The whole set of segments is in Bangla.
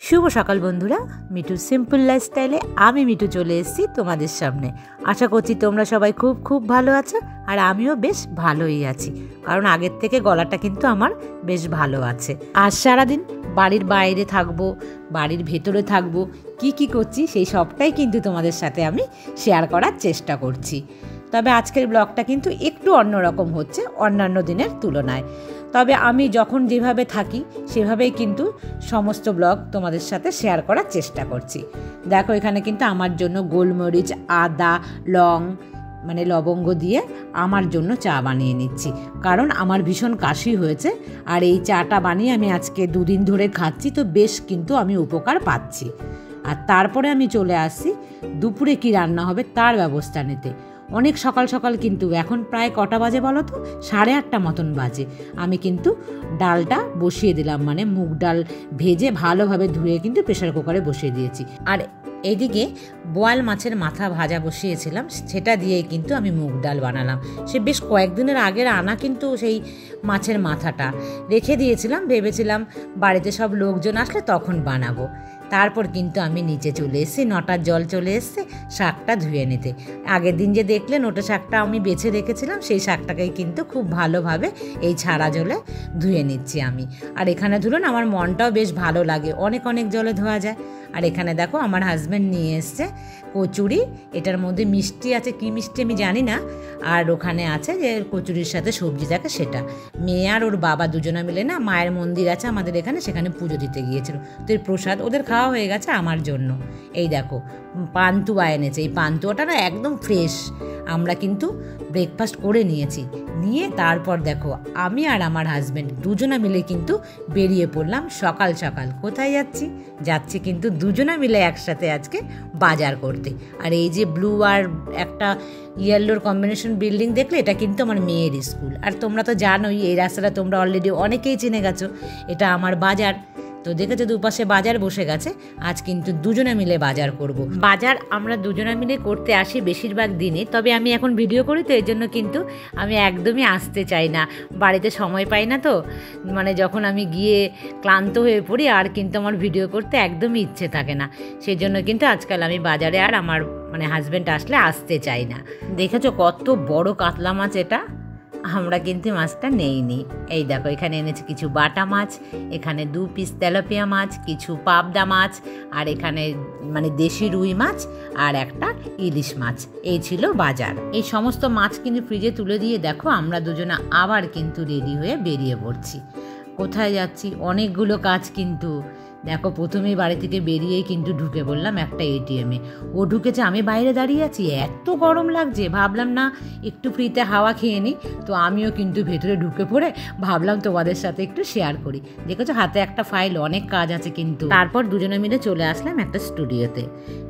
শুভ সকাল বন্ধুরা, মিঠু সিম্পল লাইফস্টাইলে আমি মিঠু চলে এসেছি তোমাদের সামনে। আশা করছি তোমরা সবাই খুব খুব ভালো আছো, আর আমিও বেশ ভালোই আছি, কারণ আগের থেকে গলাটা কিন্তু আমার বেশ ভালো আছে। আজ সারাদিন বাড়ির বাইরে থাকবো, বাড়ির ভেতরে থাকবো, কি করছি সেই সবটাই কিন্তু তোমাদের সাথে আমি শেয়ার করার চেষ্টা করছি। তবে আজকের ব্লগটা কিন্তু একটু অন্যরকম হচ্ছে অন্যান্য দিনের তুলনায়। তবে আমি যখন যেভাবে থাকি সেভাবেই কিন্তু সমস্ত ব্লগ তোমাদের সাথে শেয়ার করার চেষ্টা করছি। দেখো এখানে কিন্তু আমার জন্য গোলমরিচ, আদা, লবঙ্গ দিয়ে আমার জন্য চা বানিয়ে নিচ্ছি, কারণ আমার ভীষণ কাশি হয়েছে। আর এই চাটা বানিয়ে আমি আজকে 2 দিন ধরে খাচ্ছি, তো বেশ কিন্তু আমি উপকার পাচ্ছি। আর তারপরে আমি চলে আসছি দুপুরে কি রান্না হবে তার ব্যবস্থা নিতে। অনেক সকাল সকাল কিন্তু, এখন প্রায় কটা বাজে বলো তো, 8:30 মতন বাজে। আমি কিন্তু ডালটা বসিয়ে দিলাম, মানে মুগ ডাল ভেজে ভালোভাবে ধুয়ে কিন্তু প্রেশার কুকারে বসিয়ে দিয়েছি। আর এইদিকে বোয়াল মাছের মাথা ভাজা বসিয়েছিলাম, সেটা দিয়েই কিন্তু আমি মুগ ডাল বানালাম। সে বেশ কয়েকদিনের আগের আনা কিন্তু সেই মাছের মাথাটা রেখে দিয়েছিলাম, ভেবেছিলাম বাড়িতে সব লোকজন আসলে তখন বানাবো। তারপর কিন্তু আমি নিচে চলে এসেছি, 9টার জল চলে এসছে শাকটা ধুয়ে নিতে। আগের দিন যে দেখলে নোটে শাকটা আমি বেছে রেখেছিলাম, সেই শাকটাকেই কিন্তু খুব ভালোভাবে এই ছাড়া জলে ধুয়ে নিচ্ছি আমি। আর এখানে ধরুন আমার মনটাও বেশ ভালো লাগে, অনেক জলে ধোয়া যায়। আর এখানে দেখো আমার হাজব্যান্ড নিয়ে এসছে কচুরি, এটার মধ্যে মিষ্টি আছে, কি মিষ্টি আমি জানি না। আর ওখানে আছে যে কচুরির সাথে সবজি থাকে সেটা। মেয়ে আর ওর বাবা দুজনে মিলে না, মায়ের মন্দির আছে আমাদের এখানে, সেখানে পুজো দিতে গিয়েছিল। তো এর প্রসাদ ওদের খাওয়া হয়ে গেছে, আমার জন্য এই দেখো পান্তুয়া এনেছে। এই পান্তুয়াটা না একদম ফ্রেশ। আমরা কিন্তু ব্রেকফাস্ট করে নিয়েছি, নিয়ে তারপর দেখো আমি আর আমার হাজব্যান্ড দুজনে মিলে কিন্তু বেরিয়ে পড়লাম সকাল সকাল। কোথায় যাচ্ছি কিন্তু দুজনে মিলে একসাথে আজকে বাজার করতে। আর এই যে ব্লু আর একটা ইয়েলোর কম্বিনেশন বিল্ডিং দেখলে, এটা কিন্তু আমার মেয়ের স্কুল। আর তোমরা তো জানোই এই রাস্তাটা তোমরা অলরেডি অনেকেই চিনে গেছো, এটা আমার বাজার। তো দেখেছো দুপাশে বাজার বসে গেছে, আজ কিন্তু দুজনে মিলে বাজার করব। বাজার আমরা দুজনে মিলে করতে আসি বেশিরভাগ দিনে, তবে আমি এখন ভিডিও করি তো এর জন্য কিন্তু আমি একদমই আসতে চাই না, বাড়িতে সময় পাই না। তো মানে যখন আমি গিয়ে ক্লান্ত হয়ে পড়ি আর কিন্তু আমার ভিডিও করতে একদমই ইচ্ছে থাকে না, সেই জন্য কিন্তু আজকাল আমি বাজারে আর আমার হাজব্যান্ড আসলে আসতে চাই না। দেখেছো কত বড় কাতলা মাছ, এটা আমরা কিন্তু মাছটা নেইনি। এই দেখো এখানে এনেছি কিছু বাটা মাছ, এখানে 2 পিস তেলাপিয়া মাছ, কিছু পাবদা মাছ, আর এখানে দেশি রুই মাছ, আর একটা ইলিশ মাছ। এই ছিল বাজার। এই সমস্ত মাছ কিন্তু ফ্রিজে তুলে দিয়ে দেখো আমরা দুজনে আবার কিন্তু রেডি হয়ে বেরিয়ে পড়ছি। কোথায় যাচ্ছি, অনেকগুলো কাজ কিন্তু। দেখো প্রথমেই বাড়ি থেকে বেরিয়েই কিন্তু ঢুকে পড়লাম একটা এটিএমে। ও ঢুকেছে, আমি বাইরে দাঁড়িয়ে আছি, এত গরম লাগছে, ভাবলাম না একটু ফ্রিতে হাওয়া খেয়ে নিই। তো আমিও কিন্তু ভেতরে ঢুকে পড়ে ভাবলাম তোমাদের সাথে একটু শেয়ার করি। দেখেছো হাতে একটা ফাইল, অনেক কাজ আছে কিন্তু। তারপর দুজনে মিলে চলে আসলাম একটা স্টুডিওতে।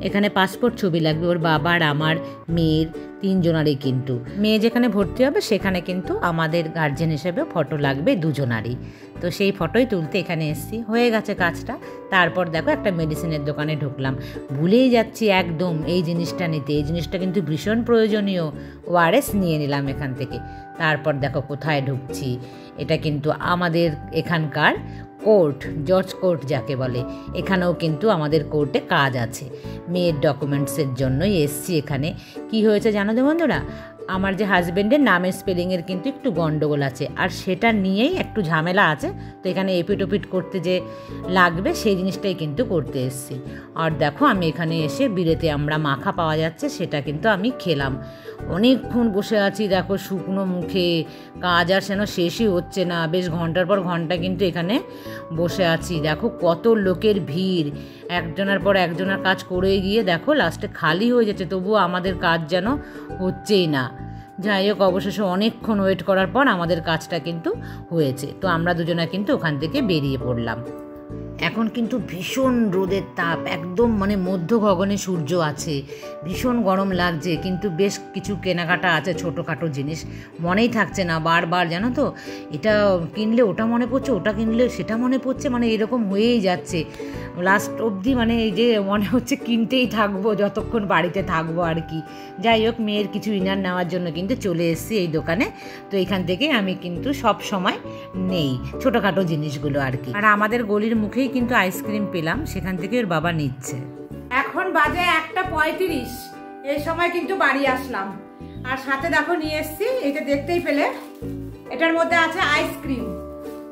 এখানে পাসপোর্ট ছবি লাগবে, ওর বাবার, আমার, মেয়ের, 3 জনারই কিন্তু। মেয়ে যেখানে ভর্তি হবে সেখানে কিন্তু আমাদের গার্জেন হিসেবে ফটো লাগবে 2 জনারই। তো সেই ফটোই তুলতে এখানে এসেছি, হয়ে গেছে কাজটা। তারপর দেখো একটা মেডিসিনের দোকানে ঢুকলাম, ভুলেই যাচ্ছি একদম এই জিনিসটা নিতে। এই জিনিসটা কিন্তু ভীষণ প্রয়োজনীয়, ওআরএস নিয়ে নিলাম এখান থেকে। তারপর দেখো কোথায় ঢুকছি, এটা কিন্তু আমাদের এখানকার কোর্ট, জজ কোর্ট যাকে বলে। এখানেও কিন্তু আমাদের কোর্টে কাজ আছে, মেয়ের ডকুমেন্টসের জন্যই এসছি এখানে। কি হয়েছে জানো তো বন্ধুরা, আমার যে হাজব্যান্ডের নামের স্পেলিংয়ের কিন্তু একটু গন্ডগোল আছে, আর সেটা নিয়েই একটু ঝামেলা আছে। তো এখানে এপিট করতে যে লাগবে সেই জিনিসটাই কিন্তু করতে এসেছি। আর দেখো আমি এখানে এসে বিলেতে আমরা মাখা পাওয়া যাচ্ছে, সেটা কিন্তু আমি খেলাম। অনেকক্ষণ বসে আছি দেখো শুকনো মুখে, কাজ আর যেন শেষই হচ্ছে না, বেশ ঘন্টার পর ঘন্টা কিন্তু এখানে বসে আছি। দেখো কত লোকের ভিড়, একজনের পর একজনের কাজ করে গিয়ে দেখো লাস্টে খালি হয়ে যাচ্ছে, তবুও আমাদের কাজ যেন হচ্ছেই না। যাই হোক অবশেষে অনেকক্ষণ ওয়েট করার পর আমাদের কাজটা কিন্তু হয়েছে। তো আমরা দুজনে কিন্তু ওখান থেকে বেরিয়ে পড়লাম। এখন কিন্তু ভীষণ রোদের তাপ, একদম মধ্য গগনে সূর্য আছে, ভীষণ গরম লাগছে। কিন্তু বেশ কিছু কেনাকাটা আছে, ছোটোখাটো জিনিস, মনেই থাকছে না বারবার, জানো তো এটা কিনলে ওটা মনে পড়ছে, ওটা কিনলে সেটা মনে পড়ছে, এরকম হয়েই যাচ্ছে লাস্ট অবধি। এই যে মনে হচ্ছে কিনতেই থাকবো যতক্ষণ বাড়িতে থাকবো আর কি। যাই হোক মেয়ের কিছু ইনার নেওয়ার জন্য কিন্তু চলে এসেছি এই দোকানে। তো এখান থেকে আমি কিন্তু সব সময় নেই ছোটোখাটো জিনিসগুলো আর কি। আর আমাদের গলির মুখেই কিন্তু আইসক্রিম পেলাম, সেখান থেকে ওর বাবা নিচ্ছে। এখন বাজে 1:35, এই সময় কিন্তু বাড়ি আসলাম। আর সাথে দেখো নিয়ে এসছি, এটা দেখতেই পেলে, এটার মধ্যে আছে আইসক্রিম।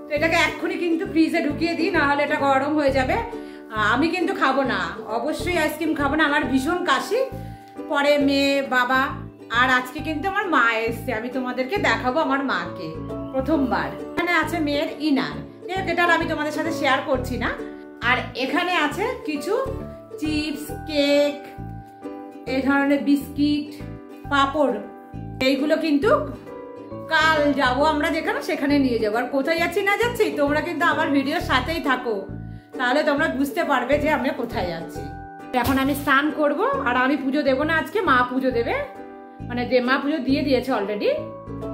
তো এটাকে এক্ষুনি কিন্তু ফ্রিজে ঢুকিয়ে দিই, নাহলে এটা গরম হয়ে যাবে। আমি কিন্তু খাবো না, অবশ্যই আইসক্রিম খাবো না, আমার ভীষণ কাশি। পরে মেয়ে, বাবা আর আজকে কিন্তু আমার মা এসছে, আমি তোমাদেরকে দেখাবো আমার মাকে প্রথমবার। এখানে আছে মেয়ের ইনার, এটা আমি তোমাদের সাথে শেয়ার করছি না। আর এখানে আছে কিছু চিপস, কেক, এই ধরনের বিস্কিট, পাপড়। এইগুলো কিন্তু কাল যাবো আমরা যেখানে, সেখানে নিয়ে যাবো। আর কোথায় যাচ্ছি না যাচ্ছি তোমরা কিন্তু আমার ভিডিওর সাথেই থাকো, তাহলে তোমরা বুঝতে পারবে যে আমরা কোথায় যাচ্ছি। এখন আমি স্নান করব, আর আমি পুজো দেবো না আজকে, মা পুজো দেবে, মানে যে মা পুজো দিয়ে দিয়েছে অলরেডি।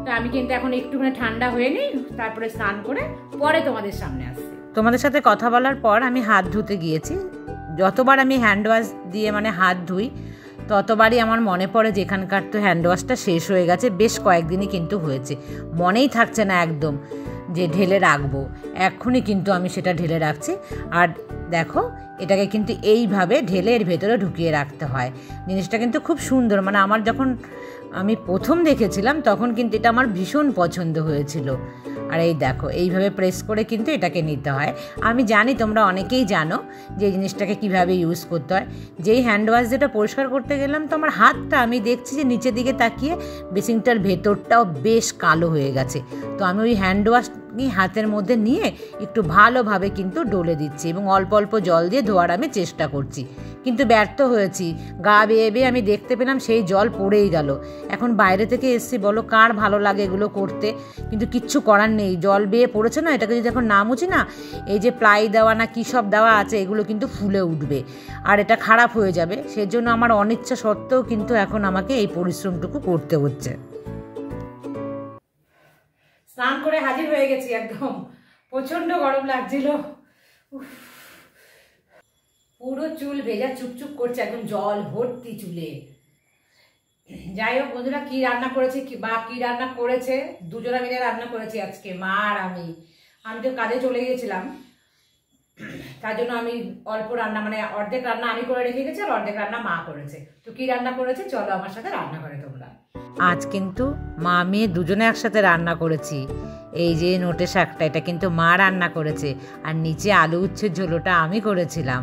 তো আমি কিন্তু এখন একটুখানি ঠান্ডা হয়ে নিই, তারপরে স্নান করে পরে তোমাদের সামনে আসছি। তোমাদের সাথে কথা বলার পর আমি হাত ধুতে গিয়েছি। যতবার আমি হ্যান্ড ওয়াশ দিয়ে মানে হাত ধুই, ততবারই আমার মনে পড়ে যে এখানকার তো হ্যান্ড ওয়াশটা শেষ হয়ে গেছে, বেশ কয়েকদিনই কিন্তু হয়েছে, মনেই থাকছে না একদম যে ঢেলে রাখবো। এক্ষুনি কিন্তু আমি সেটা ঢেলে রাখছি। আর দেখো, এটাকে কিন্তু এইভাবে ঢেলে এর ভেতরে ঢুকিয়ে রাখতে হয়। জিনিসটা কিন্তু খুব সুন্দর, মানে আমার যখন আমি প্রথম দেখেছিলাম তখন কিন্তু এটা আমার ভীষণ পছন্দ হয়েছিল। আর এই দেখো, এইভাবে প্রেস করে কিন্তু এটাকে নিতে হয়। আমি জানি তোমরা অনেকেই জানো যে এই জিনিসটাকে কীভাবে ইউজ করতে হয়। যেই হ্যান্ড ওয়াশ যেটা পরিষ্কার করতে গেলাম, তো আমার হাতটা আমি দেখছি যে নিচের দিকে তাকিয়ে বেসিনটার ভেতরটাও বেশ কালো হয়ে গেছে। তো আমি ওই হ্যান্ড ওয়াশ হাতের মধ্যে নিয়ে একটু ভালোভাবে কিন্তু ডলে দিচ্ছি এবং অল্প অল্প জল দিয়ে ধোয়ার আমি চেষ্টা করছি, কিন্তু ব্যর্থ হয়েছি। গা বেয়ে বেয়ে আমি দেখতে পেলাম সেই জল পড়েই গেল। এখন বাইরে থেকে এসছি, বলো কার ভালো লাগে এগুলো করতে, কিন্তু কিচ্ছু করার নেই, জল বেয়ে পড়েছে না। এটাকে যদি এখন না মুছি না, এই যে প্লাই দেওয়া না কী সব দেওয়া আছে, এগুলো কিন্তু ফুলে উঠবে আর এটা খারাপ হয়ে যাবে। সেজন্য আমার অনিচ্ছা সত্ত্বেও কিন্তু এখন আমাকে এই পরিশ্রমটুকু করতে হচ্ছে। স্নান করে হাজির হয়ে গেছি, একদম প্রচন্ড গরম লাগছিল, পুরো চুল ভেজা চুপচুপ করছে, একদম জল ভর্তি চুলে। যাই হোক বন্ধুরা, কি রান্না করেছে বা কি রান্না করেছে, দুজনা মিলে রান্না করেছি আজকে, মা আর আমি। আমি তো কাজে চলে গিয়েছিলাম, তার জন্য আমি অল্প রান্না, মানে অর্ধেক রান্না আমি করে রেখে গেছি আর অর্ধেক রান্না মা করেছে। তো কি রান্না করেছে চলো আমার সাথে রান্না করে তোমরা। আজ কিন্তু মা মেয়ে দুজনে একসাথে রান্না করেছি। এই যে নোটে শাকটা, এটা কিন্তু মা রান্না করেছে, আর নিচে আলু উচ্ছের ঝোলটা আমি করেছিলাম।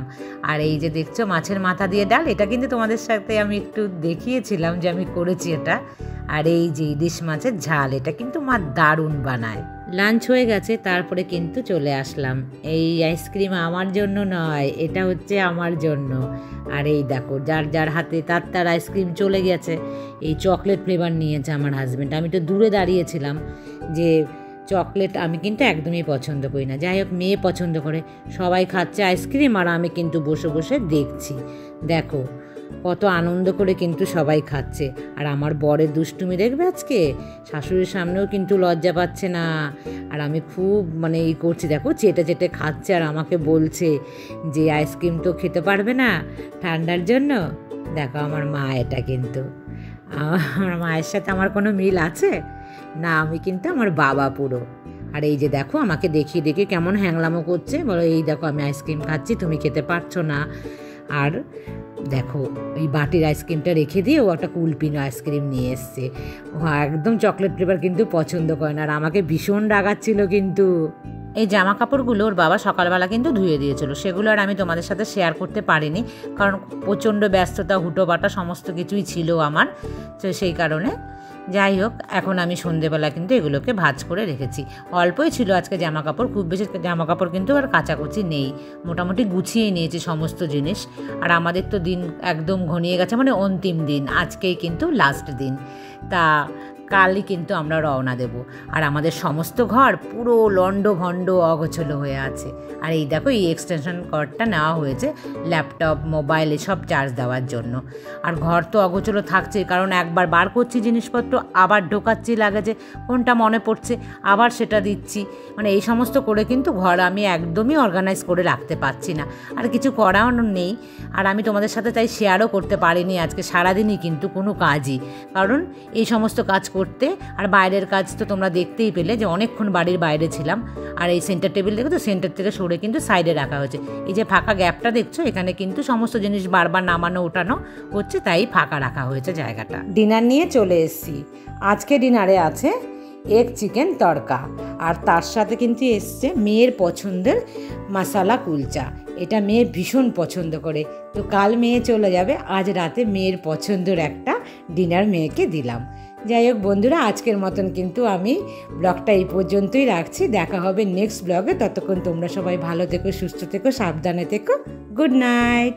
আর এই যে দেখছো মাছের মাথা দিয়ে ডাল, এটা কিন্তু তোমাদের সাথে আমি একটু দেখিয়েছিলাম যে আমি করেছি এটা। আর এই যে ইলিশ মাছের ঝাল, এটা কিন্তু মা দারুণ বানায়। লাঞ্চ হয়ে গেছে, তারপরে কিন্তু চলে আসলাম। এই আইসক্রিম আমার জন্য নয়, এটা হচ্ছে আমার জন্য। আর এই দেখো, যার যার হাতে তার আইসক্রিম চলে গেছে। এই চকলেট ফ্লেভার নিয়েছে আমার হাজব্যান্ড। আমি তো দূরে দাঁড়িয়েছিলাম, যে চকলেট আমি কিন্তু একদমই পছন্দ করি না। যাই হোক, মেয়ে পছন্দ করে, সবাই খাচ্ছে আইসক্রিম আর আমি কিন্তু বসে বসে দেখছি। দেখো কত আনন্দ করে কিন্তু সবাই খাচ্ছে। আর আমার বরের দুষ্টুমি দেখবে আজকে, শাশুড়ির সামনেও কিন্তু লজ্জা পাচ্ছে না। আর আমি খুব মানে এই করছি, দেখো চেটে চেটে খাচ্ছে আর আমাকে বলছে যে আইসক্রিম তো খেতে পারবে না ঠান্ডার জন্য। দেখো আমার মা, এটা কিন্তু আমার মায়ের সাথে আমার কোনো মিল আছে না, আমি কিন্তু আমার বাবা পুরো। আর এই যে দেখো, আমাকে দেখিয়ে দেখিয়ে কেমন হ্যাংলামো করছে, বলো এই দেখো আমি আইসক্রিম খাচ্ছি, তুমি খেতে পারছো না। আর দেখো এই বাটির আইসক্রিমটা রেখে দিয়ে ও একটা কুলপিনো আইসক্রিম নিয়ে এসছে। ও একদম চকলেট ফ্লেভার কিন্তু পছন্দ করে না, আর আমাকে ভীষণ রাগাচ্ছিল। কিন্তু এই জামা কাপড়গুলো ওর বাবা সকালবেলা কিন্তু ধুয়ে দিয়েছিল, সেগুলো আর আমি তোমাদের সাথে শেয়ার করতে পারিনি, কারণ প্রচণ্ড ব্যস্ততা, হুটোপাটা সমস্ত কিছুই ছিল আমার, তো সেই কারণে। যাই হোক, এখন আমি সন্ধেবেলা কিন্তু এগুলোকে ভাঁজ করে রেখেছি। অল্পই ছিল আজকে জামা কাপড়, খুব বেশি জামা কাপড় কিন্তু আর কাচাকুচি নেই, মোটামুটি গুছিয়ে নিয়েছি সমস্ত জিনিস। আর আমাদের তো দিন একদম ঘনিয়ে গেছে, মানে অন্তিম দিন, আজকেই কিন্তু লাস্ট দিন। তা কালই কিন্তু আমরা রওনা দেব। আর আমাদের সমস্ত ঘর পুরো লণ্ডভণ্ড অগোছলো হয়ে আছে। আর এই দেখো, এই এক্সটেনশন কর্ডটা নেওয়া হয়েছে ল্যাপটপ, মোবাইল এসব চার্জ দেওয়ার জন্য। আর ঘর তো অগোছলো থাকছে, কারণ একবার বার করছি জিনিসপত্র, আবার ঢোকাচ্ছি লাগেজে, কোনটা মনে পড়ছে আবার সেটা দিচ্ছি, মানে এই সমস্ত করে কিন্তু ঘর আমি একদমই অর্গানাইজ করে রাখতে পারছি না। আর কিছু করাও নেই, আর আমি তোমাদের সাথে তাই শেয়ারও করতে পারিনি আজকে সারাদিনই কিন্তু কোনো কাজই, কারণ এই সমস্ত কাজ করতে। আর বাইরের কাজ তো তোমরা দেখতেই পেলে যে অনেকক্ষণ বাড়ির বাইরে ছিলাম। আর এই সেন্টার টেবিল দেখো তো, সেন্টার থেকে সরে কিন্তু সাইডে রাখা হয়েছে। এই যে ফাঁকা গ্যাপটা দেখছো, এখানে কিন্তু সমস্ত জিনিস বারবার নামানো ওঠানো হচ্ছে, তাই ফাঁকা রাখা হয়েছে জায়গাটা। ডিনার নিয়ে চলে এসেছি। আজকে ডিনারে আছে এগ চিকেন তড়কা, আর তার সাথে কিন্তু এসছে মেয়ের পছন্দের মশালা কুলচা। এটা মেয়ে ভীষণ পছন্দ করে, তো কাল মেয়ে চলে যাবে, আজ রাতে মেয়ের পছন্দের একটা ডিনার মেয়েকে দিলাম। যাই হোক বন্ধুরা, আজকের মতন কিন্তু আমি ব্লগটা এই পর্যন্তই রাখছি। দেখা হবে নেক্সট ব্লগে। ততক্ষণ তোমরা সবাই ভালো থেকো, সুস্থ থেকো, সাবধানে থেকো। Good night.